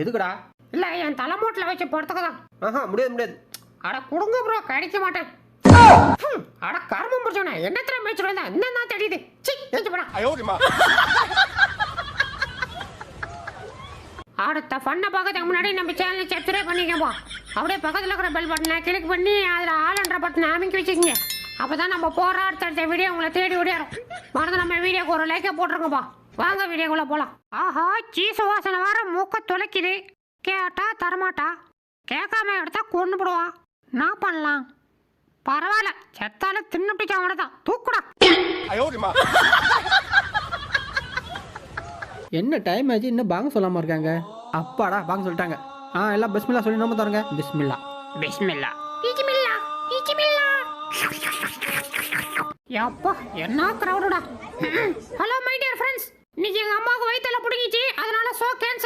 எதுக்குடா? இல்ல என் தலைமூட்டில் வச்சு படுத்துக்கதான். ஆஹா, முடியாது முடியாது. அட கொடுங்க ப்ரோ, கடிக்க மாட்டேன். அட கர்மம் முடிச்சவனே, என்னத்துல மேய்ச்சி வந்தா என்ன தெரியுது. சி ஏஞ்சு போடா. அடுத்த ஃபன்னை பார்க்கறதுக்கு முன்னாடி நம்ம சேனலை சப்ஸ்கிரைப் பண்ணிக்கப்பா. அப்படியே பக்கத்தில் இருக்கிற பெல் பட்டனை கிளிக் பண்ணி அதில் ஆல்ன்ற பட்டனை அமைக்கி வச்சுக்கோங்க. அப்போ தான் நம்ம போகிற அடுத்த வீடியோ உங்களை தேடி ஓடியாரும். மறந்து நம்ம வீடியோக்கு ஒரு லைக்கை போட்டுருங்கப்பா. வாங்க வீடியோக்குள்ளே போகலாம். ஆஹா, சீசு வாசனை வர மூக்க துளைக்குது. கேட்டா தரமாட்டா, கேட்காம எடுத்தா கொண்டு போடுவா. நான் பண்ணலாம். பரவாயில்ல, செத்தாலும் தின்னுபிடிச்ச அவனை தான் தூக்குடா. என்ன டைம் ஆச்சு, இன்னும் பாங்க சொல்லாமல் இருக்காங்க. அப்பாடா, பாங்க சொல்லிட்டாங்க. எல்லாம் பிஸ்மில்லா சொல்லி நம்ம தரங்க. பிஸ்மில்லா பிஸ்மில்லா பிஸ்மில்லா பிஸ்மில்லா. யப்பா, என்ன கிரவுடா. ஹலோ மை டியர் ஃப்ரெண்ட்ஸ், இன்னைக்கு எங்கள் அம்மாவுக்கு வயிற்றுல பிடிங்கிச்சு, அதனால ஷோ கேன்சல்.